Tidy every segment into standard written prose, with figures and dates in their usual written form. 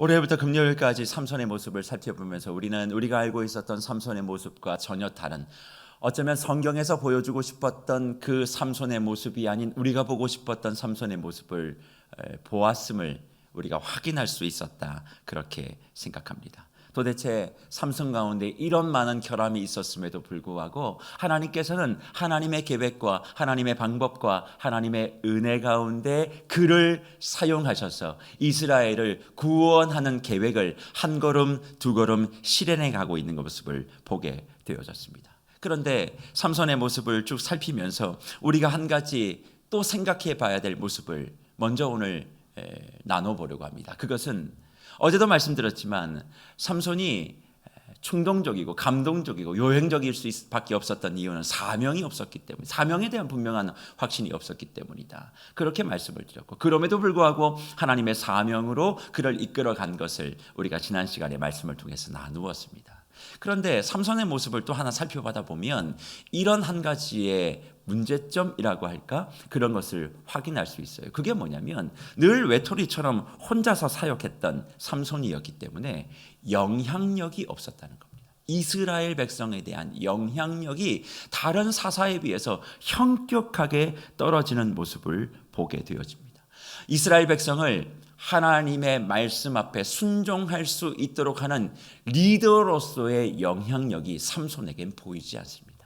올해부터 금요일까지 삼손의 모습을 살펴보면서 우리는 우리가 알고 있었던 삼손의 모습과 전혀 다른, 어쩌면 성경에서 보여주고 싶었던 그 삼손의 모습이 아닌 우리가 보고 싶었던 삼손의 모습을 보았음을 우리가 확인할 수 있었다, 그렇게 생각합니다. 도대체 삼손 가운데 이런 많은 결함이 있었음에도 불구하고 하나님께서는 하나님의 계획과 하나님의 방법과 하나님의 은혜 가운데 그를 사용하셔서 이스라엘을 구원하는 계획을 한 걸음 두 걸음 실현해 가고 있는 모습을 보게 되어졌습니다. 그런데 삼손의 모습을 쭉 살피면서 우리가 한 가지 또 생각해 봐야 될 모습을 먼저 오늘 나눠보려고 합니다. 그것은 어제도 말씀드렸지만 삼손이 충동적이고 감동적이고 요행적일 수밖에 없었던 이유는 사명이 없었기 때문에, 사명에 대한 분명한 확신이 없었기 때문이다, 그렇게 말씀을 드렸고, 그럼에도 불구하고 하나님의 사명으로 그를 이끌어간 것을 우리가 지난 시간에 말씀을 통해서 나누었습니다. 그런데 삼손의 모습을 또 하나 살펴보다 보면 이런 한 가지의 문제점이라고 할까? 그런 것을 확인할 수 있어요. 그게 뭐냐면 늘 외톨이처럼 혼자서 사역했던 삼손이었기 때문에 영향력이 없었다는 겁니다. 이스라엘 백성에 대한 영향력이 다른 사사에 비해서 현격하게 떨어지는 모습을 보게 되어집니다. 이스라엘 백성을 하나님의 말씀 앞에 순종할 수 있도록 하는 리더로서의 영향력이 삼손에겐 보이지 않습니다.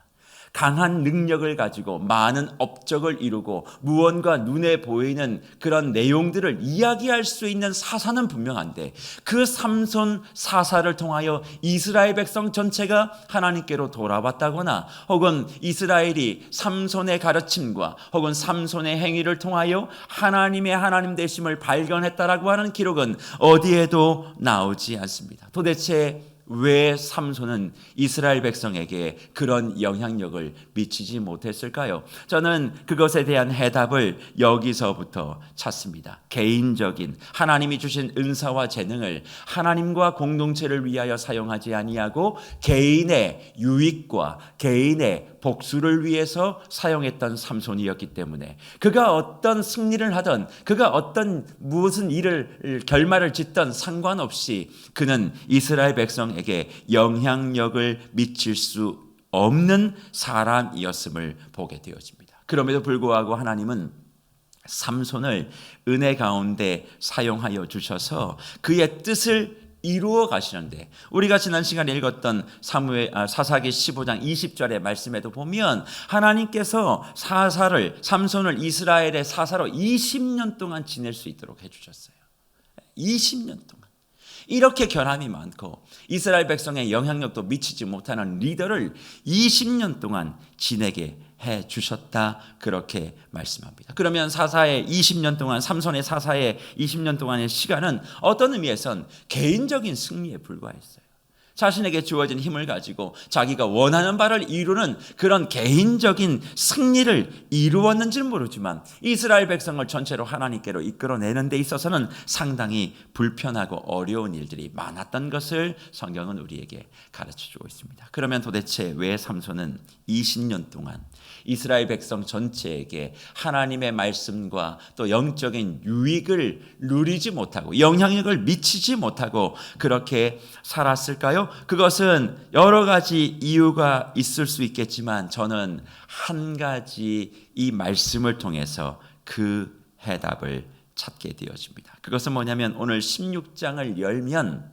강한 능력을 가지고 많은 업적을 이루고 무언가 눈에 보이는 그런 내용들을 이야기할 수 있는 사사는 분명한데, 그 삼손 사사를 통하여 이스라엘 백성 전체가 하나님께로 돌아왔다거나 혹은 이스라엘이 삼손의 가르침과 혹은 삼손의 행위를 통하여 하나님의 하나님 되심을 발견했다라고 하는 기록은 어디에도 나오지 않습니다. 도대체 왜 삼손은 이스라엘 백성에게 그런 영향력을 미치지 못했을까요? 저는 그것에 대한 해답을 여기서부터 찾습니다. 개인적인 하나님이 주신 은사와 재능을 하나님과 공동체를 위하여 사용하지 아니하고 개인의 유익과 개인의 복수를 위해서 사용했던 삼손이었기 때문에, 그가 어떤 승리를 하던, 그가 어떤 무슨 일을 결말을 짓던 상관없이 그는 이스라엘 백성에게 영향력을 미칠 수 없는 사람이었음을 보게 되어집니다. 그럼에도 불구하고 하나님은 삼손을 은혜 가운데 사용하여 주셔서 그의 뜻을 이루어 가시는데, 우리가 지난 시간에 읽었던 사사기 15장 20절의 말씀에도 보면 하나님께서 삼손을 이스라엘의 사사로 20년 동안 지낼 수 있도록 해주셨어요. 20년 동안. 이렇게 결함이 많고 이스라엘 백성의 영향력도 미치지 못하는 리더를 20년 동안 지내게 해 주셨다, 그렇게 말씀합니다. 그러면 사사의 20년 동안, 삼손의 사사의 20년 동안의 시간은 어떤 의미에선 개인적인 승리에 불과했어요. 자신에게 주어진 힘을 가지고 자기가 원하는 바를 이루는 그런 개인적인 승리를 이루었는지는 모르지만 이스라엘 백성을 전체로 하나님께로 이끌어내는 데 있어서는 상당히 불편하고 어려운 일들이 많았던 것을 성경은 우리에게 가르쳐주고 있습니다. 그러면 도대체 왜 삼손은 20년 동안 이스라엘 백성 전체에게 하나님의 말씀과 또 영적인 유익을 누리지 못하고 영향력을 미치지 못하고 그렇게 살았을까요? 그것은 여러 가지 이유가 있을 수 있겠지만 저는 한 가지 이 말씀을 통해서 그 해답을 찾게 되어집니다. 그것은 뭐냐면 오늘 16장을 열면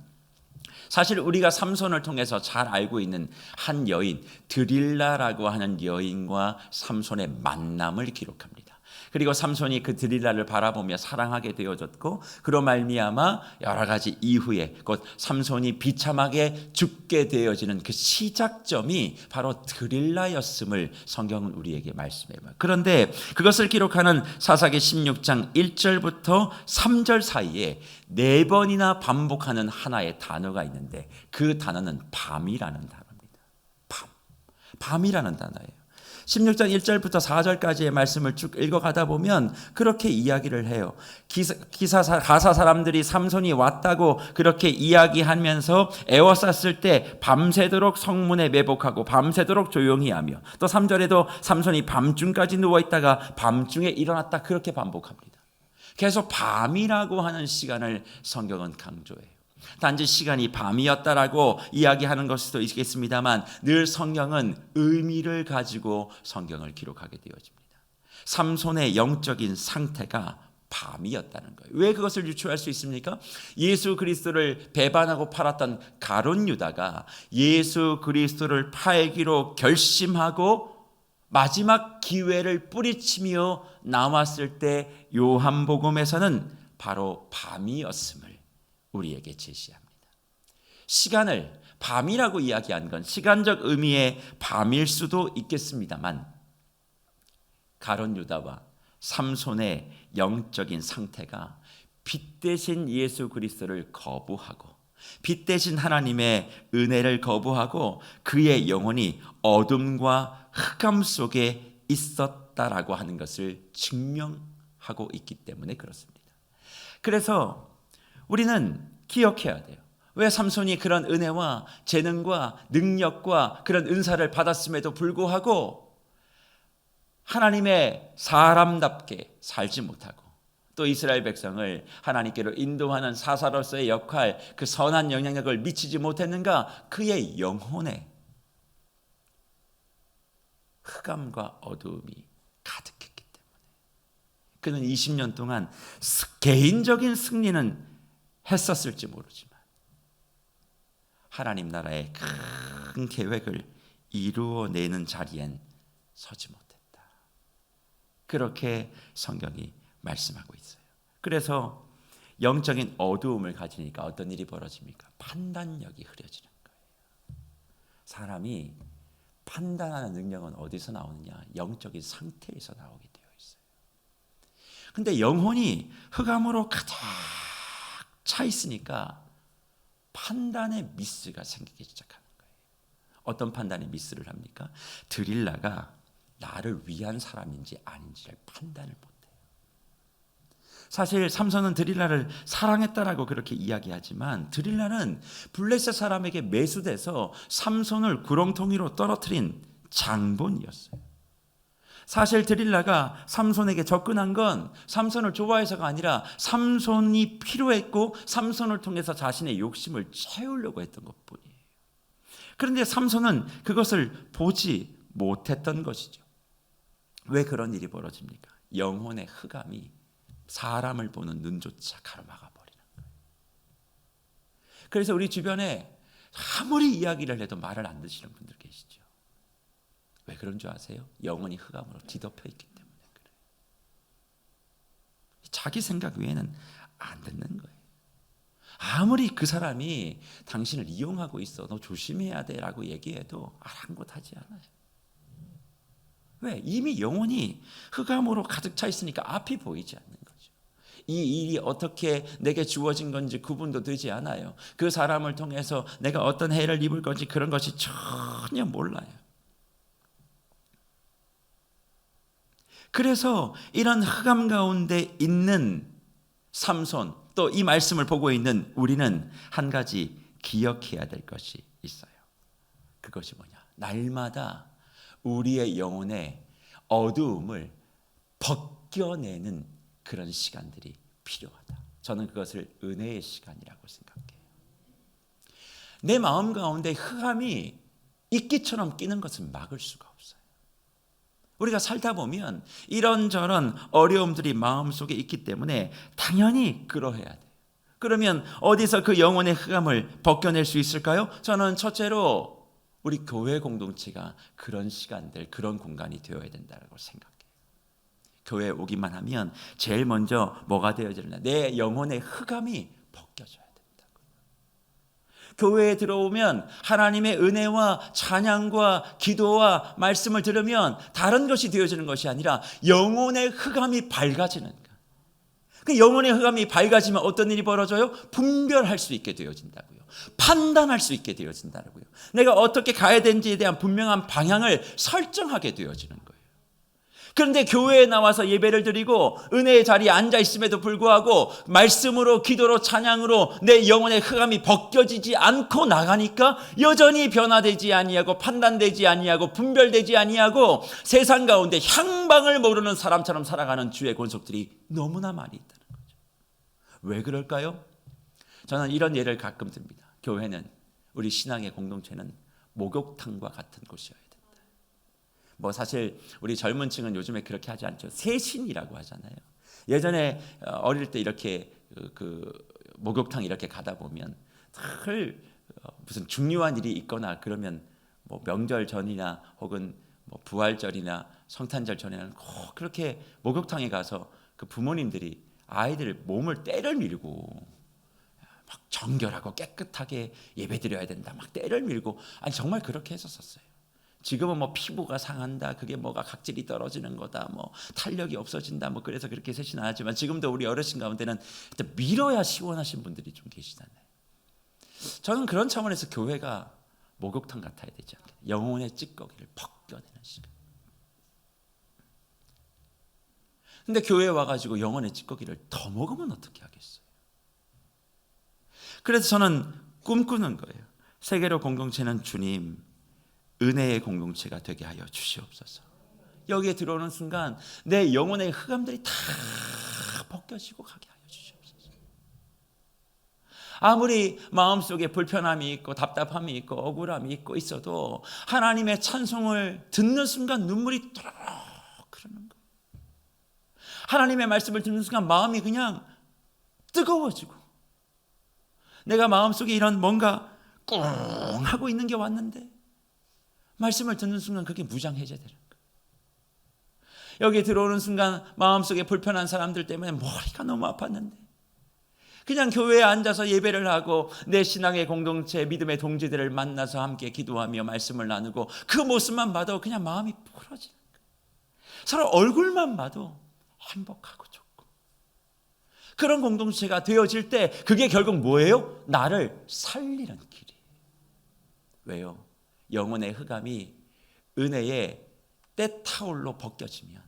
사실 우리가 삼손을 통해서 잘 알고 있는 한 여인, 드릴라라고 하는 여인과 삼손의 만남을 기록합니다. 그리고 삼손이 그 드릴라를 바라보며 사랑하게 되어졌고, 그로 말미암아 여러 가지 이후에 곧 삼손이 비참하게 죽게 되어지는 그 시작점이 바로 드릴라였음을 성경은 우리에게 말씀해요. 그런데 그것을 기록하는 사사기 16장 1절부터 3절 사이에 4번이나 반복하는 하나의 단어가 있는데 그 단어는 밤이라는 단어입니다. 밤이라는 단어예요. 16장 1절부터 4절까지의 말씀을 쭉 읽어가다 보면 그렇게 이야기를 해요. 가사 사람들이 삼손이 왔다고 그렇게 이야기하면서 애워쌌을 때 밤새도록 성문에 매복하고 밤새도록 조용히 하며, 또 3절에도 삼손이 밤중까지 누워있다가 밤중에 일어났다, 그렇게 반복합니다. 계속 밤이라고 하는 시간을 성경은 강조해요. 단지 시간이 밤이었다라고 이야기하는 것일 수도 있겠습니다만 늘 성경은 의미를 가지고 성경을 기록하게 되어집니다. 삼손의 영적인 상태가 밤이었다는 거예요. 왜 그것을 유추할 수 있습니까? 예수 그리스도를 배반하고 팔았던 가룟 유다가 예수 그리스도를 팔기로 결심하고 마지막 기회를 뿌리치며 나왔을 때 요한복음에서는 바로 밤이었음을 우리에게 제시합니다. 시간을 밤이라고 이야기한 건 시간적 의미의 밤일 수도 있겠습니다만 가룟 유다와 삼손의 영적인 상태가 빛 대신 예수 그리스도를 거부하고 빛 대신 하나님의 은혜를 거부하고 그의 영혼이 어둠과 흑암 속에 있었다라고 하는 것을 증명하고 있기 때문에 그렇습니다. 그래서 우리는 기억해야 돼요. 왜 삼손이 그런 은혜와 재능과 능력과 그런 은사를 받았음에도 불구하고 하나님의 사람답게 살지 못하고 또 이스라엘 백성을 하나님께로 인도하는 사사로서의 역할, 그 선한 영향력을 미치지 못했는가? 그의 영혼에 흑암과 어두움이 가득했기 때문에 그는 20년 동안 개인적인 승리는 했었을지 모르지만 하나님 나라의 큰 계획을 이루어내는 자리엔 서지 못했다. 그렇게 성경이 말씀하고 있어요. 그래서 영적인 어두움을 가지니까 어떤 일이 벌어집니까? 판단력이 흐려지는 거예요. 사람이 판단하는 능력은 어디서 나오느냐? 영적인 상태에서 나오게 되어 있어요. 근데 영혼이 흑암으로 가득 차 있으니까 판단의 미스가 생기기 시작하는 거예요. 어떤 판단의 미스를 합니까? 드릴라가 나를 위한 사람인지 아닌지를 판단을 못해요. 사실 삼손은 드릴라를 사랑했다라고 그렇게 이야기하지만 드릴라는 블레셋 사람에게 매수돼서 삼손을 구렁텅이로 떨어뜨린 장본이었어요. 사실 드릴라가 삼손에게 접근한 건 삼손을 좋아해서가 아니라 삼손이 필요했고 삼손을 통해서 자신의 욕심을 채우려고 했던 것뿐이에요. 그런데 삼손은 그것을 보지 못했던 것이죠. 왜 그런 일이 벌어집니까? 영혼의 흑암이 사람을 보는 눈조차 가로막아 버리는 거예요. 그래서 우리 주변에 아무리 이야기를 해도 말을 안 듣시는 분들 계시죠. 왜 그런 줄 아세요? 영혼이 흑암으로 뒤덮여 있기 때문에 그래요. 자기 생각 외에는 안 듣는 거예요. 아무리 그 사람이 당신을 이용하고 있어, 너 조심해야 돼 라고 얘기해도 아랑곳하지 않아요. 왜? 이미 영혼이 흑암으로 가득 차 있으니까 앞이 보이지 않는 거죠. 이 일이 어떻게 내게 주어진 건지 구분도 되지 않아요. 그 사람을 통해서 내가 어떤 해를 입을 건지 그런 것이 전혀 몰라요. 그래서 이런 흑암 가운데 있는 삼손, 또 이 말씀을 보고 있는 우리는 한 가지 기억해야 될 것이 있어요. 그것이 뭐냐? 날마다 우리의 영혼의 어두움을 벗겨내는 그런 시간들이 필요하다. 저는 그것을 은혜의 시간이라고 생각해요. 내 마음 가운데 흑암이 이끼처럼 끼는 것은 막을 수가 없어요. 우리가 살다 보면 이런저런 어려움들이 마음속에 있기 때문에 당연히 그러해야 돼요. 그러면 어디서 그 영혼의 흑암을 벗겨낼 수 있을까요? 저는 첫째로 우리 교회 공동체가 그런 시간들, 그런 공간이 되어야 된다고 생각해요. 교회에 오기만 하면 제일 먼저 뭐가 되어지느냐? 내 영혼의 흑암이 벗겨져야 된다고요. 교회에 들어오면 하나님의 은혜와 찬양과 기도와 말씀을 들으면 다른 것이 되어지는 것이 아니라 영혼의 흑암이 밝아지는 거예요. 그 영혼의 흑암이 밝아지면 어떤 일이 벌어져요? 분별할 수 있게 되어진다고요. 판단할 수 있게 되어진다고요. 내가 어떻게 가야 되는지에 대한 분명한 방향을 설정하게 되어지는 거예요. 그런데 교회에 나와서 예배를 드리고 은혜의 자리에 앉아 있음에도 불구하고 말씀으로 기도로 찬양으로 내 영혼의 흑암이 벗겨지지 않고 나가니까 여전히 변화되지 아니하고 판단되지 아니하고 분별되지 아니하고 세상 가운데 향방을 모르는 사람처럼 살아가는 주의 권속들이 너무나 많이 있다는 거예요. 왜 그럴까요? 저는 이런 예를 가끔 듭니다. 교회는, 우리 신앙의 공동체는 목욕탕과 같은 곳이어야 된다. 뭐 사실 우리 젊은 층은 요즘에 그렇게 하지 않죠. 세신이라고 하잖아요. 예전에 어릴 때 이렇게 그 목욕탕 이렇게 가다 보면 늘 무슨 중요한 일이 있거나 그러면 뭐 명절 전이나 혹은 뭐 부활절이나 성탄절 전에는 꼭 그렇게 목욕탕에 가서 그 부모님들이 아이들 몸을 때를 밀고 막 정결하고 깨끗하게 예배드려야 된다, 막 때를 밀고, 아니 정말 그렇게 했었어요. 지금은 뭐 피부가 상한다, 그게 뭐가 각질이 떨어지는 거다, 뭐 탄력이 없어진다, 뭐 그래서 그렇게 세신 안 하지만 지금도 우리 어르신 가운데는 밀어야 시원하신 분들이 좀 계시잖아요. 저는 그런 차원에서 교회가 목욕탕 같아야 되지 않겠어요? 영혼의 찌꺼기를 벗겨내는 시간. 근데 교회에 와가지고 영혼의 찌꺼기를 더 먹으면 어떻게 하겠어요? 그래서 저는 꿈꾸는 거예요. 세계로 공동체는 주님 은혜의 공동체가 되게 하여 주시옵소서. 여기에 들어오는 순간 내 영혼의 흑암들이 다 벗겨지고 가게 하여 주시옵소서. 아무리 마음속에 불편함이 있고 답답함이 있고 억울함이 있고 있어도 하나님의 찬송을 듣는 순간 눈물이 또르륵 흐르는 거예요. 하나님의 말씀을 듣는 순간 마음이 그냥 뜨거워지고, 내가 마음속에 이런 뭔가 꿍 하고 있는 게 왔는데 말씀을 듣는 순간 그게 무장해제되는 거예요. 여기 들어오는 순간 마음속에 불편한 사람들 때문에 머리가 너무 아팠는데 그냥 교회에 앉아서 예배를 하고 내 신앙의 공동체 믿음의 동지들을 만나서 함께 기도하며 말씀을 나누고 그 모습만 봐도 그냥 마음이 풀어지는 거예요. 서로 얼굴만 봐도 행복하고 좋고, 그런 공동체가 되어질 때 그게 결국 뭐예요? 나를 살리는 길이에요. 왜요? 영혼의 흑암이 은혜의 때타올로 벗겨지면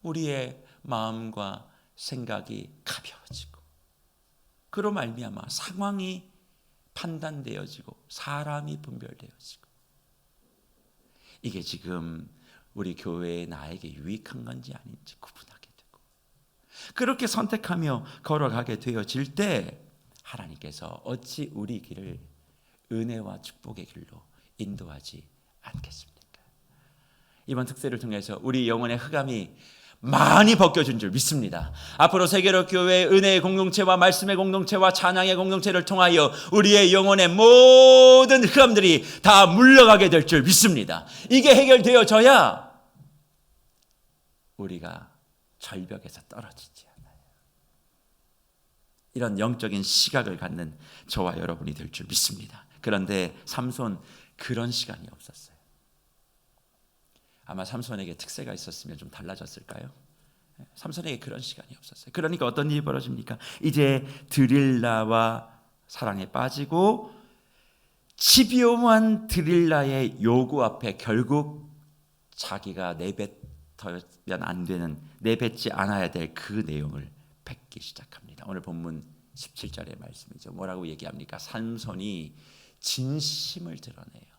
우리의 마음과 생각이 가벼워지고, 그로 말미암아 상황이 판단되어지고 사람이 분별되어지고, 이게 지금 우리 교회에 나에게 유익한 건지 아닌지 구분하게 되고, 그렇게 선택하며 걸어가게 되어질 때 하나님께서 어찌 우리 길을 은혜와 축복의 길로 인도하지 않겠습니까? 이번 특세를 통해서 우리 영혼의 흑암이 많이 벗겨진 줄 믿습니다. 앞으로 세계로 교회의 은혜의 공동체와 말씀의 공동체와 찬양의 공동체를 통하여 우리의 영혼의 모든 흑암들이 다 물러가게 될 줄 믿습니다. 이게 해결되어져야 우리가 절벽에서 떨어지지 않아요. 이런 영적인 시각을 갖는 저와 여러분이 될 줄 믿습니다. 그런데 삼손 그런 시간이 없었어요. 아마 삼손에게 특세가 있었으면 좀 달라졌을까요? 삼손에게 그런 시간이 없었어요. 그러니까 어떤 일이 벌어집니까? 이제 드릴라와 사랑에 빠지고 집요한 드릴라의 요구 앞에 결국 자기가 내뱉으면 안 되는, 내뱉지 않아야 될 그 내용을 뱉기 시작합니다. 오늘 본문 17절의 말씀이죠. 뭐라고 얘기합니까? 삼손이 진심을 드러내요.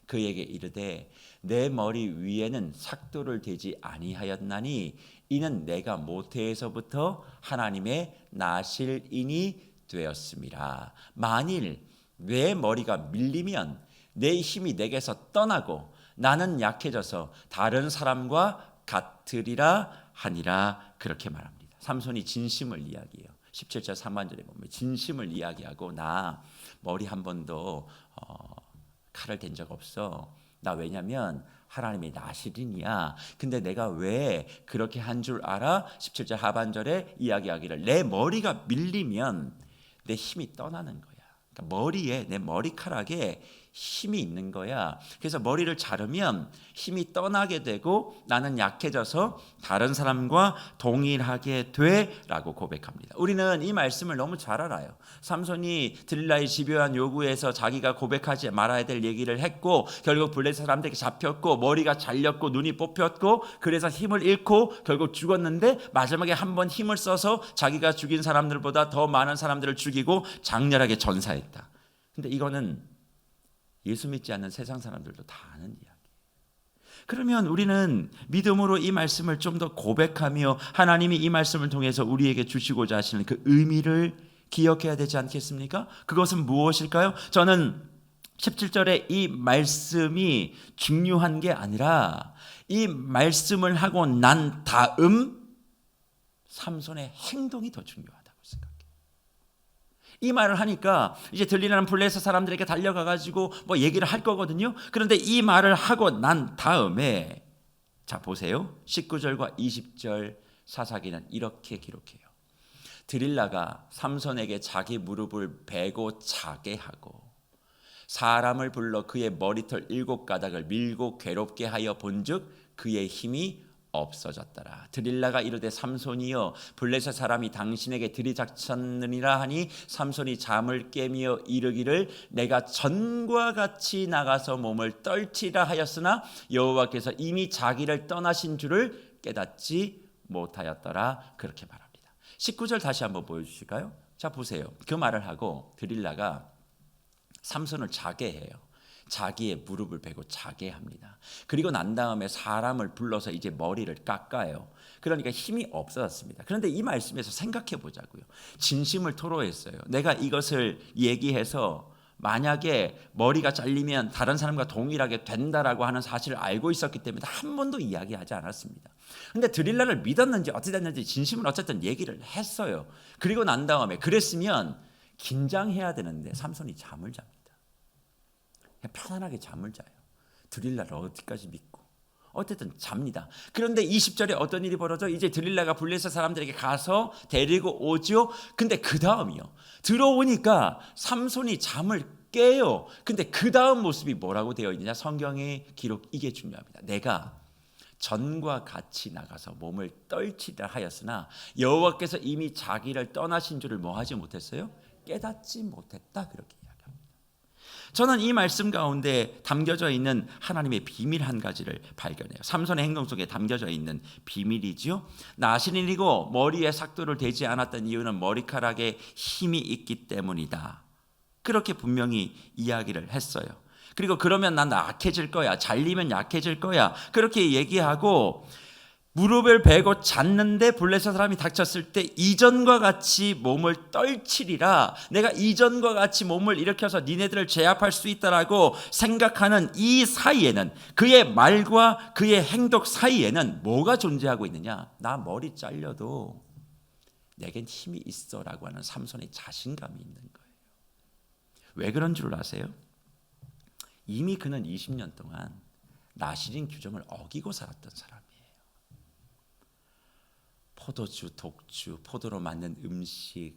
그에게 이르되 내 머리 위에는 삭도를 대지 아니하였나니 이는 내가 모태에서부터 하나님의 나실인이 되었음이라. 만일 내 머리가 밀리면 내 힘이 내게서 떠나고 나는 약해져서 다른 사람과 같으리라 하니라. 그렇게 말합니다. 삼손이 진심을 이야기해요. 17절 3반절에 보면 진심을 이야기하고, 나 머리 한 번도 칼을 댄 적 없어. 나 왜냐면 하나님이 나실인이야. 근데 내가 왜 그렇게 한 줄 알아? 17절 하반절에 이야기하기를 내 머리가 밀리면 내 힘이 떠나는 거야. 그러니까 머리에, 내 머리카락에 힘이 있는 거야. 그래서 머리를 자르면 힘이 떠나게 되고 나는 약해져서 다른 사람과 동일하게 돼라고 고백합니다. 우리는 이 말씀을 너무 잘 알아요. 삼손이 들릴라의 집요한 요구에서 자기가 고백하지 말아야 될 얘기를 했고 결국 블레셋 사람들에게 잡혔고 머리가 잘렸고 눈이 뽑혔고 그래서 힘을 잃고 결국 죽었는데 마지막에 한번 힘을 써서 자기가 죽인 사람들보다 더 많은 사람들을 죽이고 장렬하게 전사했다. 근데 이거는 예수 믿지 않는 세상 사람들도 다 아는 이야기. 그러면 우리는 믿음으로 이 말씀을 좀 더 고백하며 하나님이 이 말씀을 통해서 우리에게 주시고자 하시는 그 의미를 기억해야 되지 않겠습니까? 그것은 무엇일까요? 저는 17절에 이 말씀이 중요한 게 아니라 이 말씀을 하고 난 다음 삼손의 행동이 더 중요하다고 생각해요. 이 말을 하니까 이제 들리는 블레셋 사람들에게 달려가 가지고 뭐 얘기를 할 거거든요. 그런데 이 말을 하고 난 다음에 자 보세요. 19절과 20절 사사기는 이렇게 기록해요. 드릴라가 삼손에게 자기 무릎을 베고 자게 하고 사람을 불러 그의 머리털 7가닥을 밀고 괴롭게 하여 본즉 그의 힘이 없어졌더라. 드릴라가 이르되 삼손이여 블레셋 사람이 당신에게 들이닥쳤느니라 하니 삼손이 잠을 깨며 이르기를 내가 전과 같이 나가서 몸을 떨치라 하였으나 여호와께서 이미 자기를 떠나신 줄을 깨닫지 못하였더라. 그렇게 말합니다. 19절 다시 한번 보여주실까요? 자 보세요. 그 말을 하고 드릴라가 삼손을 자게 해요. 자기의 무릎을 베고 자게 합니다. 그리고 난 다음에 사람을 불러서 이제 머리를 깎아요. 그러니까 힘이 없어졌습니다. 그런데 이 말씀에서 생각해 보자고요. 진심을 토로했어요. 내가 이것을 얘기해서 만약에 머리가 잘리면 다른 사람과 동일하게 된다라고 하는 사실을 알고 있었기 때문에 한 번도 이야기하지 않았습니다. 근데 드릴라를 믿었는지 어떻게 됐는지 진심을 어쨌든 얘기를 했어요. 그리고 난 다음에 그랬으면 긴장해야 되는데 삼손이 잠을 잡니다. 편안하게 잠을 자요. 드릴라를 어디까지 믿고 어쨌든 잡니다. 그런데 20절에 어떤 일이 벌어져? 이제 드릴라가 블레셋 사람들에게 가서 데리고 오죠. 근데 그 다음이요. 들어오니까 삼손이 잠을 깨요. 근데 그 다음 모습이 뭐라고 되어 있느냐? 성경의 기록 이게 중요합니다. 내가 전과 같이 나가서 몸을 떨치라 하였으나 여호와께서 이미 자기를 떠나신 줄을 뭐 하지 못했어요? 깨닫지 못했다. 그렇게 저는 이 말씀 가운데 담겨져 있는 하나님의 비밀 한 가지를 발견해요. 삼손의 행동 속에 담겨져 있는 비밀이지요. 나신인이고 머리에 삭도를 대지 않았던 이유는 머리카락에 힘이 있기 때문이다. 그렇게 분명히 이야기를 했어요. 그리고 그러면 난 약해질 거야. 잘리면 약해질 거야. 그렇게 얘기하고 무릎을 베고 잤는데 블레셋 사람이 닥쳤을 때 이전과 같이 몸을 떨치리라. 내가 이전과 같이 몸을 일으켜서 니네들을 제압할 수 있다라고 생각하는 이 사이에는 그의 말과 그의 행동 사이에는 뭐가 존재하고 있느냐? 나 머리 잘려도 내겐 힘이 있어라고 하는 삼손의 자신감이 있는 거예요. 왜 그런 줄 아세요? 이미 그는 20년 동안 나실인 규정을 어기고 살았던 사람이에요. 포도주, 독주, 포도로 만든 음식,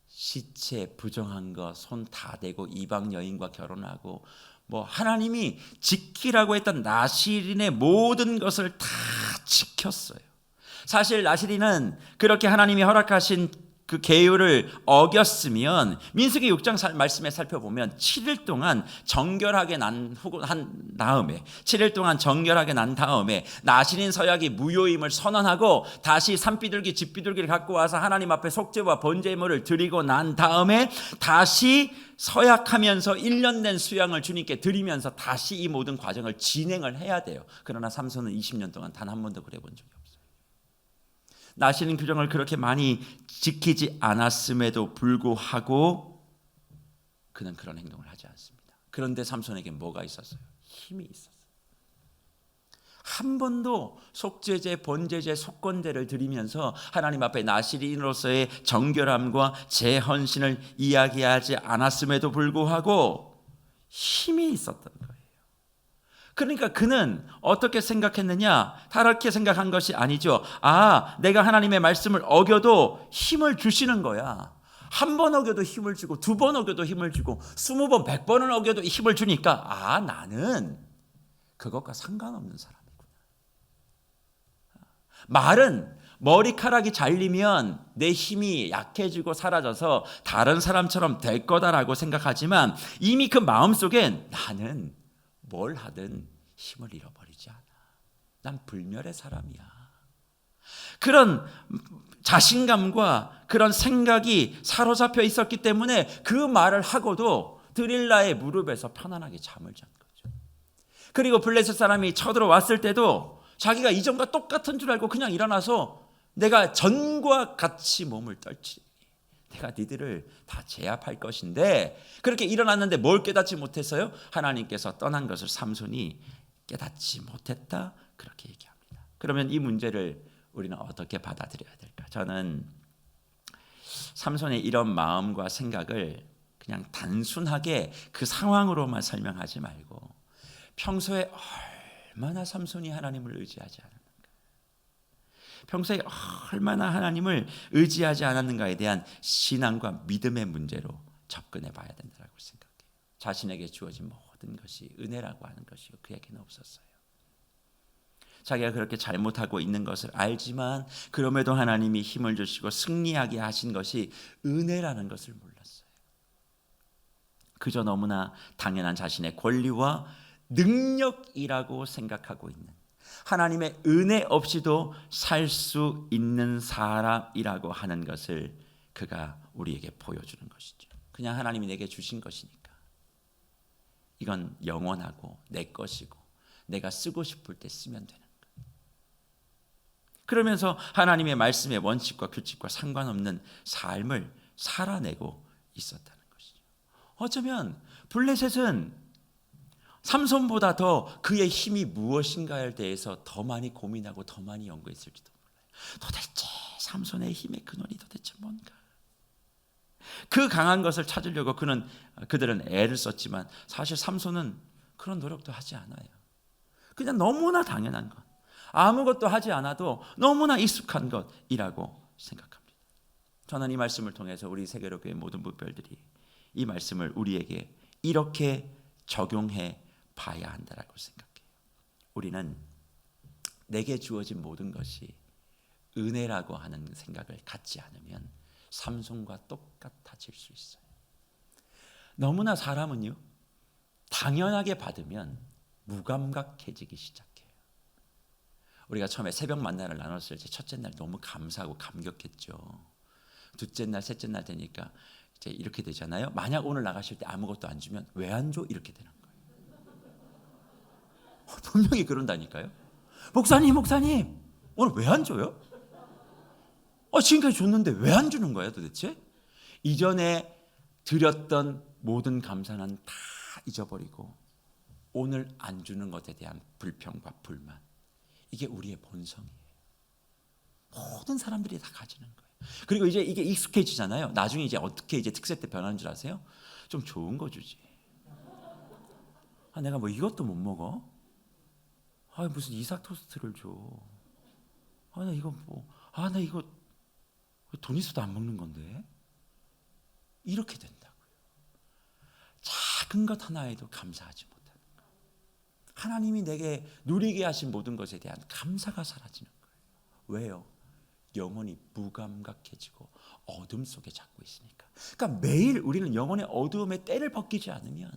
시체, 부정한 거, 손 다 대고 이방 여인과 결혼하고 뭐 하나님이 지키라고 했던 나실인의 모든 것을 다 지켰어요. 사실 나실인은 그렇게 하나님이 허락하신 그 계율을 어겼으면 민수기 6장 말씀에 살펴보면 7일 동안 정결하게 난 다음에 7일 동안 정결하게 난 다음에 나신인 서약이 무효임을 선언하고 다시 산비둘기 집비둘기를 갖고 와서 하나님 앞에 속죄와 번제물을 드리고 난 다음에 다시 서약하면서 1년 된 수양을 주님께 드리면서 다시 이 모든 과정을 진행을 해야 돼요. 그러나 삼손은 20년 동안 단 한 번도 그래 본 적이 없어요. 나시는 규정을 그렇게 많이 지키지 않았음에도 불구하고 그는 그런 행동을 하지 않습니다. 그런데 삼손에게 뭐가 있었어요? 힘이 있었어요. 한 번도 속죄제, 번제제, 속건제를 드리면서 하나님 앞에 나시린으로서의 정결함과 재헌신을 이야기하지 않았음에도 불구하고 힘이 있었던 거예요. 그러니까 그는 어떻게 생각했느냐? 다르게 생각한 것이 아니죠. 내가 하나님의 말씀을 어겨도 힘을 주시는 거야. 한 번 어겨도 힘을 주고 2번 어겨도 힘을 주고 20번, 100번을 어겨도 힘을 주니까 나는 그것과 상관없는 사람이구나. 말은 머리카락이 잘리면 내 힘이 약해지고 사라져서 다른 사람처럼 될 거다라고 생각하지만 이미 그 마음속엔 나는 뭘 하든 힘을 잃어버리지 않아. 난 불멸의 사람이야. 그런 자신감과 그런 생각이 사로잡혀 있었기 때문에 그 말을 하고도 드릴라의 무릎에서 편안하게 잠을 잔 거죠. 그리고 블레셋 사람이 쳐들어왔을 때도 자기가 이전과 똑같은 줄 알고 그냥 일어나서 내가 전과 같이 몸을 떨치리, 내가 니들을 다 제압할 것인데, 그렇게 일어났는데 뭘 깨닫지 못했어요? 하나님께서 떠난 것을 삼손이 깨닫지 못했다, 그렇게 얘기합니다. 그러면 이 문제를 우리는 어떻게 받아들여야 될까? 저는 삼손의 이런 마음과 생각을 그냥 단순하게 그 상황으로만 설명하지 말고 평소에 얼마나 삼손이 하나님을 의지하지 않았는가, 평소에 얼마나 하나님을 의지하지 않았는가에 대한 신앙과 믿음의 문제로 접근해 봐야 된다고 생각해요. 자신에게 주어진 모든 것이 은혜라고 하는 것이요, 그에게는 없었어요. 자기가 그렇게 잘못하고 있는 것을 알지만 그럼에도 하나님이 힘을 주시고 승리하게 하신 것이 은혜라는 것을 몰랐어요. 그저 너무나 당연한 자신의 권리와 능력이라고 생각하고 있는, 하나님의 은혜 없이도 살 수 있는 사람이라고 하는 것을 그가 우리에게 보여주는 것이죠. 그냥 하나님이 내게 주신 것이니까 이건 영원하고 내 것이고 내가 쓰고 싶을 때 쓰면 되는 거예요. 그러면서 하나님의 말씀의 원칙과 규칙과 상관없는 삶을 살아내고 있었다는 것이죠. 어쩌면 블레셋은 삼손보다 더 그의 힘이 무엇인가에 대해서 더 많이 고민하고 더 많이 연구했을지도 몰라요. 도대체 삼손의 힘의 근원이 도대체 뭔가? 그 강한 것을 찾으려고 그들은 애를 썼지만 사실 삼손은 그런 노력도 하지 않아요. 그냥 너무나 당연한 것, 아무것도 하지 않아도 너무나 익숙한 것이라고 생각합니다. 저는 이 말씀을 통해서 우리 세계로교회 모든 부별들이 이 말씀을 우리에게 이렇게 적용해 봐야 한다라고 생각해요. 우리는 내게 주어진 모든 것이 은혜라고 하는 생각을 갖지 않으면 삼손과 똑같아질 수 있어요. 너무나 사람은요, 당연하게 받으면 무감각해지기 시작해요. 우리가 처음에 새벽 만나를 나눴을 때 첫째 날 너무 감사하고 감격했죠. 둘째 날, 셋째 날 되니까 이제 이렇게 되잖아요. 만약 오늘 나가실 때 아무것도 안 주면 왜 안 줘? 이렇게 되는 거예요. 분명히 그런다니까요. 목사님 오늘 왜 안 줘요? 지금까지 줬는데 왜 안 주는 거예요 도대체? 이전에 드렸던 모든 감사는 다 잊어버리고 오늘 안 주는 것에 대한 불평과 불만, 이게 우리의 본성이에요. 모든 사람들이 다 가지는 거예요. 그리고 이제 이게 익숙해지잖아요. 나중에 이제 어떻게 이제 특세 때 변하는 줄 아세요? 좀 좋은 거 주지. 내가 뭐 이것도 못 먹어? 무슨 이삭 토스트를 줘? 나 이거 나 이거 돈 있어도 안 먹는 건데? 이렇게 된다고요. 작은 것 하나에도 감사하지 못하는 거예요. 하나님이 내게 누리게 하신 모든 것에 대한 감사가 사라지는 거예요. 왜요? 영혼이 무감각해지고 어둠 속에 잡고 있으니까. 그러니까 매일 우리는 영혼의 어두움의 때를 벗기지 않으면,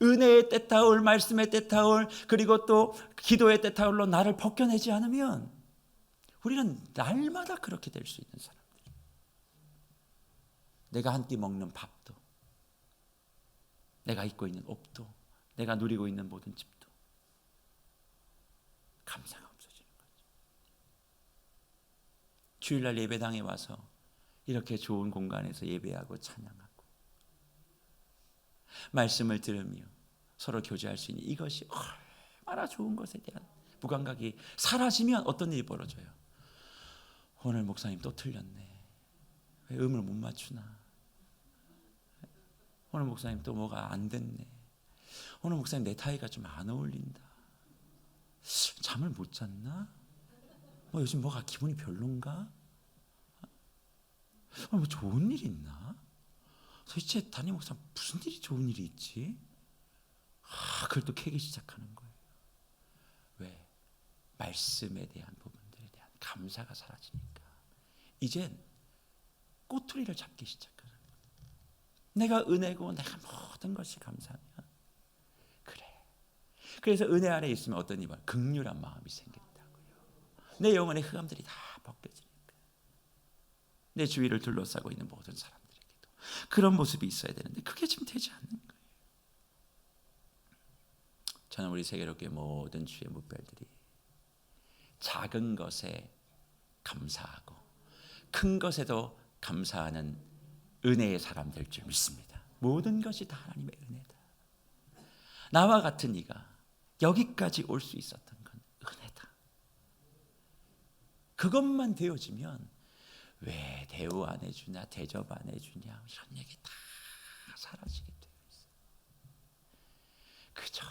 은혜의 때타올, 말씀의 때타올, 그리고 또 기도의 때타올로 나를 벗겨내지 않으면 우리는 날마다 그렇게 될 수 있는 사람들. 내가 한 끼 먹는 밥도, 내가 입고 있는 옷도, 내가 누리고 있는 모든 집도 감사가 없어지는 거죠. 주일날 예배당에 와서 이렇게 좋은 공간에서 예배하고 찬양하고 말씀을 들으며 서로 교제할 수 있는 이것이 얼마나 좋은 것에 대한 무감각이 사라지면 어떤 일이 벌어져요? 오늘 목사님 또 틀렸네. 왜 음을 못 맞추나? 오늘 목사님 또 뭐가 안 됐네. 오늘 목사님 내 타이가 좀 안 어울린다. 잠을 못 잤나? 요즘 뭐가 기분이 별론가? 뭐 좋은 일이 있나? 도대체 담임 목사 무슨 일이 좋은 일이 있지? 그걸 또 캐기 시작하는 거예요. 왜? 말씀에 대한 부분들에 대한 감사가 사라지니까 이젠 꼬투리를 잡기 시작하는 거예요. 내가 은혜고 내가 모든 것이 감사하면 그래. 그래서 은혜 아래 있으면 어떤 일이 긍휼한 마음이 생긴다고요. 내 영혼의 흑암들이 다 벗겨지니까. 내 주위를 둘러싸고 있는 모든 사람들에게도 그런 모습이 있어야 되는데 그게 지금 되지 않는 거예요. 저는 우리 세계롭게 모든 주의 묵별들이 작은 것에 감사하고 큰 것에도 감사하는 은혜의 사람 될 줄 믿습니다. 모든 것이 다 하나님의 은혜다. 나와 같은 이가 여기까지 올 수 있었던 건 은혜다. 그것만 되어지면 왜 대우 안 해주냐, 대접 안 해주냐 이런 얘기 다 사라지게 되어 있어요. 그저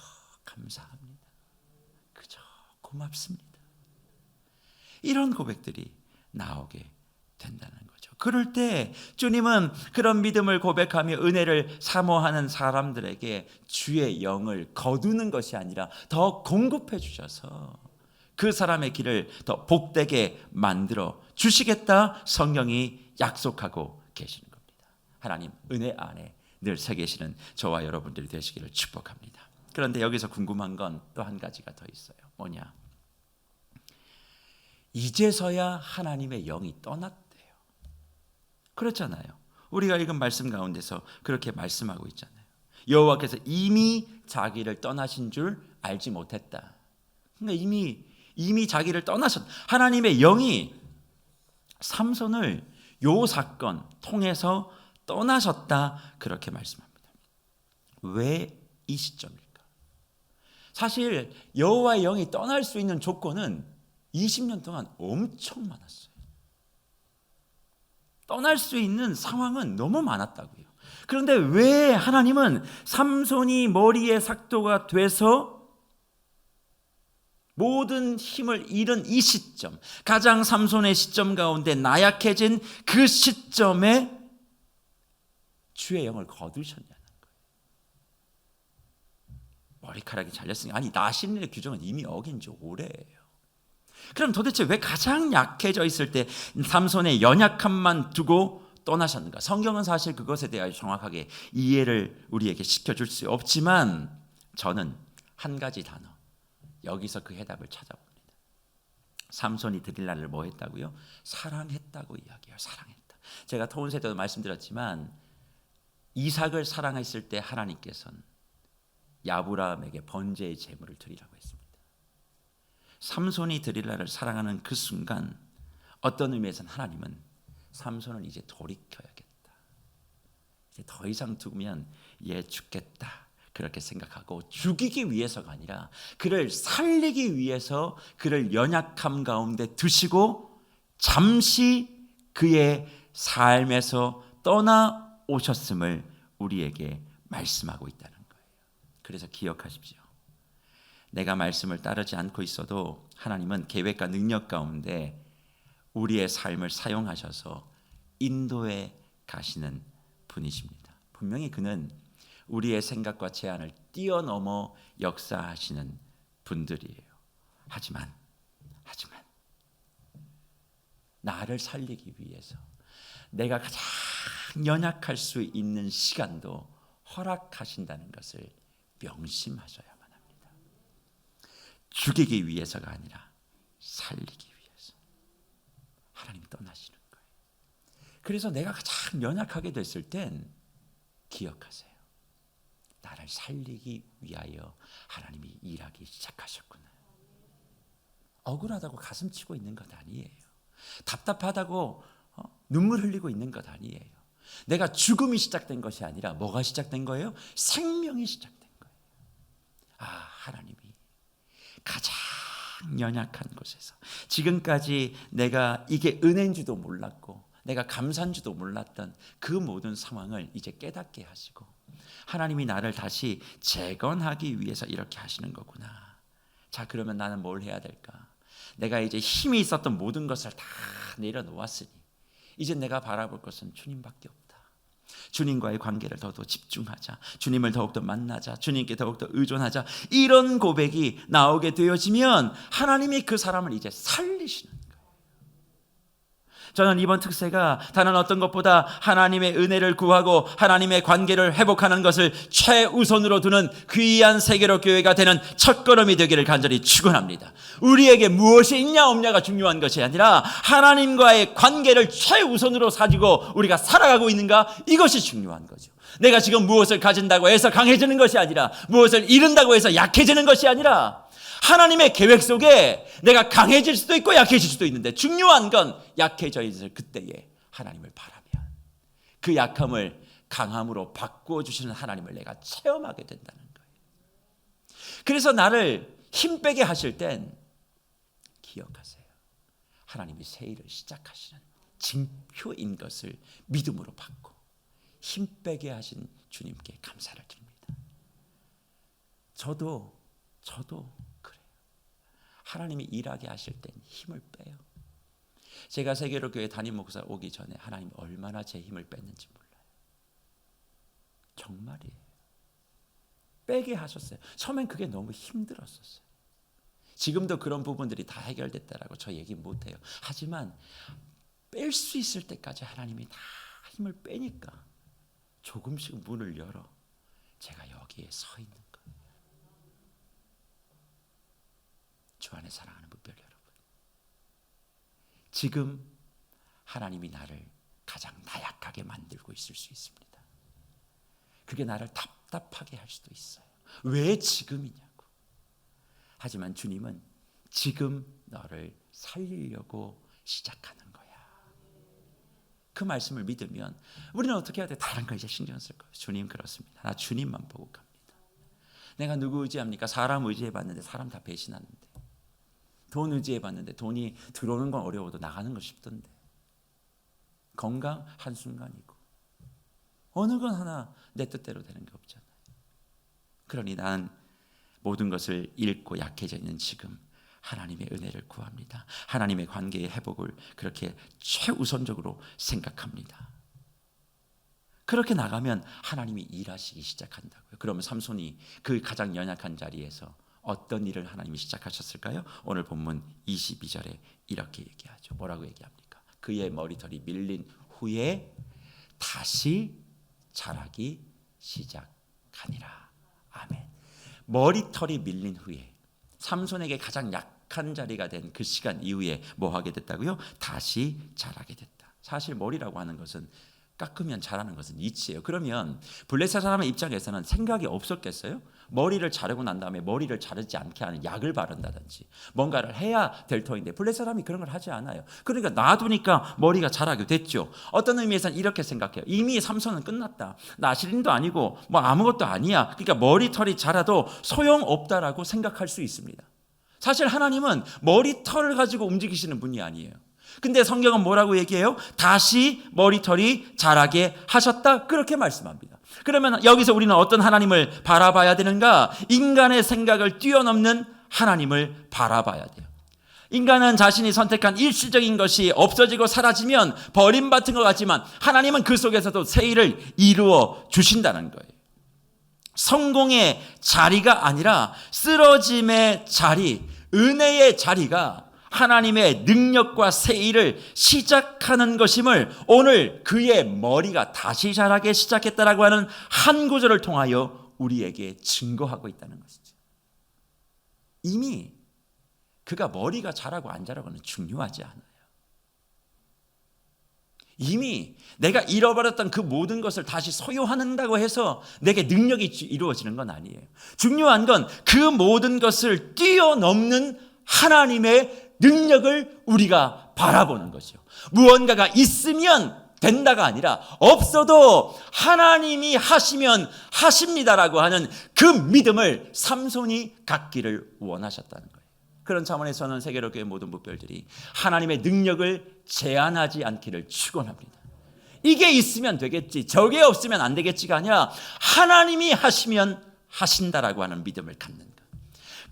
감사합니다. 그저 고맙습니다. 이런 고백들이 나오게 된다는 거죠. 그럴 때 주님은 그런 믿음을 고백하며 은혜를 사모하는 사람들에게 주의 영을 거두는 것이 아니라 더 공급해 주셔서 그 사람의 길을 더 복되게 만들어 주시겠다 성경이 약속하고 계시는 겁니다. 하나님 은혜 안에 늘 서 계시는 저와 여러분들이 되시기를 축복합니다. 그런데 여기서 궁금한 건 또 한 가지가 더 있어요. 뭐냐? 이제서야 하나님의 영이 떠났대요. 그렇잖아요. 우리가 읽은 말씀 가운데서 그렇게 말씀하고 있잖아요. 여호와께서 이미 자기를 떠나신 줄 알지 못했다. 그러니까 이미 자기를 떠나셨. 하나님의 영이 삼손을 요 사건 통해서 떠나셨다 그렇게 말씀합니다. 왜 이 시점일까? 사실 여호와의 영이 떠날 수 있는 조건은 20년 동안 엄청 많았어요. 떠날 수 있는 상황은 너무 많았다고요. 그런데 왜 하나님은 삼손이 머리에 삭도가 돼서 모든 힘을 잃은 이 시점, 가장 삼손의 시점 가운데 나약해진 그 시점에 주의 영을 거두셨냐는 거예요. 머리카락이 잘렸으니까, 아니 나신의 규정은 이미 어긴 지 오래예요. 그럼 도대체 왜 가장 약해져 있을 때 삼손의 연약함만 두고 떠나셨는가? 성경은 사실 그것에 대하여 정확하게 이해를 우리에게 시켜줄 수 없지만 저는 한 가지 단어, 여기서 그 해답을 찾아봅니다. 삼손이 드릴라를 뭐 했다고요? 사랑했다고 이야기해요. 사랑했다. 제가 토운세 때도 말씀드렸지만 이삭을 사랑했을 때 하나님께서는 야브라함에게 번제의 제물을 드리라고 했습니다. 삼손이 드릴라를 사랑하는 그 순간 어떤 의미에서는 하나님은 삼손을 이제 돌이켜야겠다. 이제 더 이상 두면 얘 죽겠다. 그렇게 생각하고 죽이기 위해서가 아니라 그를 살리기 위해서 그를 연약함 가운데 두시고 잠시 그의 삶에서 떠나오셨음을 우리에게 말씀하고 있다는 거예요. 그래서 기억하십시오. 내가 말씀을 따르지 않고 있어도 하나님은 계획과 능력 가운데 우리의 삶을 사용하셔서 인도해 가시는 분이십니다. 분명히 그는 우리의 생각과 제한을 뛰어넘어 역사하시는 분들이에요. 하지만 나를 살리기 위해서 내가 가장 연약할 수 있는 시간도 허락하신다는 것을 명심하셔야만 합니다. 죽이기 위해서가 아니라 살리기 위해서. 하나님 떠나시는 거예요. 그래서 내가 가장 연약하게 됐을 땐 기억하세요. 나를 살리기 위하여 하나님이 일하기 시작하셨구나. 억울하다고 가슴 치고 있는 것 아니에요. 답답하다고 눈물 흘리고 있는 것 아니에요. 내가 죽음이 시작된 것이 아니라 뭐가 시작된 거예요? 생명이 시작된 거예요. 하나님이 가장 연약한 곳에서 지금까지 내가 이게 은혜인 줄도 몰랐고 내가 감사한 줄도 몰랐던 그 모든 상황을 이제 깨닫게 하시고 하나님이 나를 다시 재건하기 위해서 이렇게 하시는 거구나. 자, 그러면 나는 뭘 해야 될까? 내가 이제 힘이 있었던 모든 것을 다 내려놓았으니 이제 내가 바라볼 것은 주님밖에 없다. 주님과의 관계를 더욱더 집중하자. 주님을 더욱더 만나자. 주님께 더욱더 의존하자. 이런 고백이 나오게 되어지면 하나님이 그 사람을 이제 살리시는 거예요. 저는 이번 특세가 다른 어떤 것보다 하나님의 은혜를 구하고 하나님의 관계를 회복하는 것을 최우선으로 두는 귀한 세계로 교회가 되는 첫걸음이 되기를 간절히 축원합니다. 우리에게 무엇이 있냐 없냐가 중요한 것이 아니라 하나님과의 관계를 최우선으로 가지고 우리가 살아가고 있는가, 이것이 중요한 거죠. 내가 지금 무엇을 가진다고 해서 강해지는 것이 아니라, 무엇을 잃은다고 해서 약해지는 것이 아니라, 하나님의 계획 속에 내가 강해질 수도 있고 약해질 수도 있는데, 중요한 건 약해져 있을 그때에 하나님을 바라면 그 약함을 강함으로 바꾸어 주시는 하나님을 내가 체험하게 된다는 거예요. 그래서 나를 힘 빼게 하실 땐 기억하세요. 하나님이 새 일을 시작하시는 징표인 것을 믿음으로 받고 힘 빼게 하신 주님께 감사를 드립니다. 저도 그래요. 하나님이 일하게 하실 땐 힘을 빼요. 제가 세계로 교회 담임 목사 오기 전에 하나님 얼마나 제 힘을 뺐는지 몰라요. 정말이에요. 빼게 하셨어요. 처음엔 그게 너무 힘들었었어요. 지금도 그런 부분들이 다 해결됐다라고 저 얘기 못해요. 하지만 뺄 수 있을 때까지 하나님이 다 힘을 빼니까 조금씩 문을 열어 제가 여기에 서 있는 거예요. 주 안에 사랑하는 분들 여러분, 지금 하나님이 나를 가장 나약하게 만들고 있을 수 있습니다. 그게 나를 답답하게 할 수도 있어요. 왜 지금이냐고. 하지만 주님은 지금 너를 살리려고 시작하는 거야. 그 말씀을 믿으면 우리는 어떻게 해야 돼? 다른 거 이제 신경 쓸 거예요. 주님 그렇습니다. 나 주님만 보고 갑니다. 내가 누구 의지합니까? 사람 의지해봤는데 사람 다 배신하는데, 돈 의지해봤는데 돈이 들어오는 건 어려워도 나가는 건 쉽던데, 건강 한순간이고 어느 건 하나 내 뜻대로 되는 게 없잖아요. 그러니 난 모든 것을 잃고 약해져 있는 지금 하나님의 은혜를 구합니다. 하나님의 관계의 회복을 그렇게 최우선적으로 생각합니다. 그렇게 나가면 하나님이 일하시기 시작한다고요. 그러면 삼손이 그 가장 연약한 자리에서 어떤 일을 하나님이 시작하셨을까요? 오늘 본문 22절에 이렇게 얘기하죠. 뭐라고 얘기합니까? 그의 머리털이 밀린 후에 다시 자라기 시작하니라. 아멘. 머리털이 밀린 후에, 삼손에게 가장 약한 자리가 된 그 시간 이후에 뭐 하게 됐다고요? 다시 자라게 됐다. 사실 머리라고 하는 것은 깎으면 자라는 것은 이치예요. 그러면 블레셋 사람의 입장에서는 생각이 없었겠어요? 머리를 자르고 난 다음에 머리를 자르지 않게 하는 약을 바른다든지 뭔가를 해야 될 터인데 블레셋 사람이 그런 걸 하지 않아요. 그러니까 놔두니까 머리가 자라게 됐죠. 어떤 의미에서는 이렇게 생각해요. 이미 삼손은 끝났다. 나시린도 아니고 뭐 아무것도 아니야. 그러니까 머리털이 자라도 소용없다라고 생각할 수 있습니다. 사실 하나님은 머리털을 가지고 움직이시는 분이 아니에요. 근데 성경은 뭐라고 얘기해요? 다시 머리털이 자라게 하셨다, 그렇게 말씀합니다. 그러면 여기서 우리는 어떤 하나님을 바라봐야 되는가? 인간의 생각을 뛰어넘는 하나님을 바라봐야 돼요. 인간은 자신이 선택한 일시적인 것이 없어지고 사라지면 버림받은 것 같지만 하나님은 그 속에서도 새 일을 이루어 주신다는 거예요. 성공의 자리가 아니라 쓰러짐의 자리, 은혜의 자리가 하나님의 능력과 새 일을 시작하는 것임을 오늘 그의 머리가 다시 자라게 시작했다라고 하는 한 구절을 통하여 우리에게 증거하고 있다는 것이죠. 이미 그가 머리가 자라고 안 자라고는 중요하지 않아요. 이미 내가 잃어버렸던 그 모든 것을 다시 소유한다고 해서 내게 능력이 이루어지는 건 아니에요. 중요한 건 그 모든 것을 뛰어넘는 하나님의 능력을 우리가 바라보는 거죠. 무언가가 있으면 된다가 아니라 없어도 하나님이 하시면 하십니다라고 하는 그 믿음을 삼손이 갖기를 원하셨다는 거예요. 그런 차원에서는 세계로 교회 모든 무별들이 하나님의 능력을 제한하지 않기를 축원합니다. 이게 있으면 되겠지, 저게 없으면 안 되겠지가 아니라 하나님이 하시면 하신다라고 하는 믿음을 갖는 것.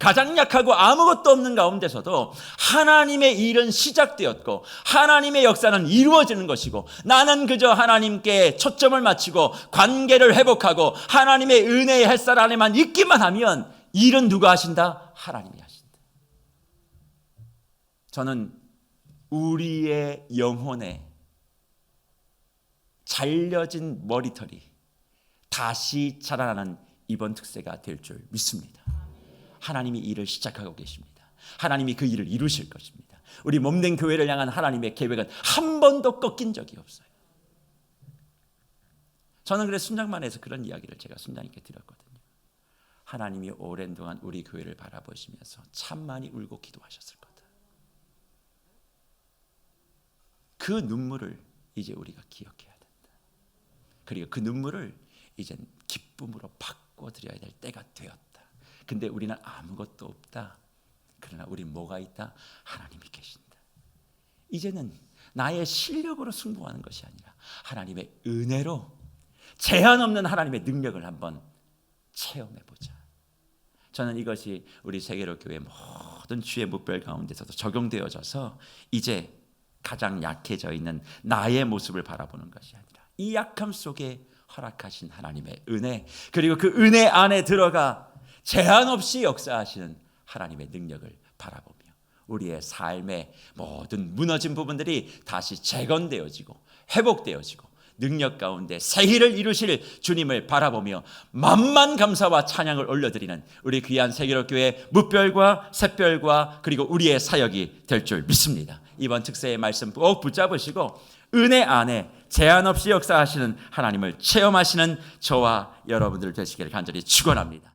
가장 약하고 아무것도 없는 가운데서도 하나님의 일은 시작되었고 하나님의 역사는 이루어지는 것이고, 나는 그저 하나님께 초점을 맞추고 관계를 회복하고 하나님의 은혜의 햇살 안에만 있기만 하면 일은 누가 하신다? 하나님이 하신다. 저는 우리의 영혼에 잘려진 머리털이 다시 자라나는 이번 특세가 될 줄 믿습니다. 하나님이 일을 시작하고 계십니다. 하나님이 그 일을 이루실 것입니다. 우리 몸된 교회를 향한 하나님의 계획은 한 번도 꺾인 적이 없어요. 저는 그래서 순장만에서 그런 이야기를 제가 순장님께 드렸거든요. 하나님이 오랜 동안 우리 교회를 바라보시면서 참 많이 울고 기도하셨을 거다. 그 눈물을 이제 우리가 기억해야 된다. 그리고 그 눈물을 이제 기쁨으로 바꿔드려야 될 때가 되었다. 근데 우리는 아무것도 없다. 그러나 우리 뭐가 있다? 하나님이 계신다. 이제는 나의 실력으로 승부하는 것이 아니라 하나님의 은혜로 제한 없는 하나님의 능력을 한번 체험해보자. 저는 이것이 우리 세계로 교회 모든 주의 목별 가운데서도 적용되어져서 이제 가장 약해져 있는 나의 모습을 바라보는 것이 아니라 이 약함 속에 허락하신 하나님의 은혜, 그리고 그 은혜 안에 들어가 제한 없이 역사하시는 하나님의 능력을 바라보며 우리의 삶의 모든 무너진 부분들이 다시 재건되어지고 회복되어지고 능력 가운데 새 일을 이루실 주님을 바라보며 만만 감사와 찬양을 올려드리는 우리 귀한 세계로교회 무별과 샛별과 그리고 우리의 사역이 될 줄 믿습니다. 이번 특세의 말씀 꼭 붙잡으시고 은혜 안에 제한 없이 역사하시는 하나님을 체험하시는 저와 여러분들 되시기를 간절히 축원합니다.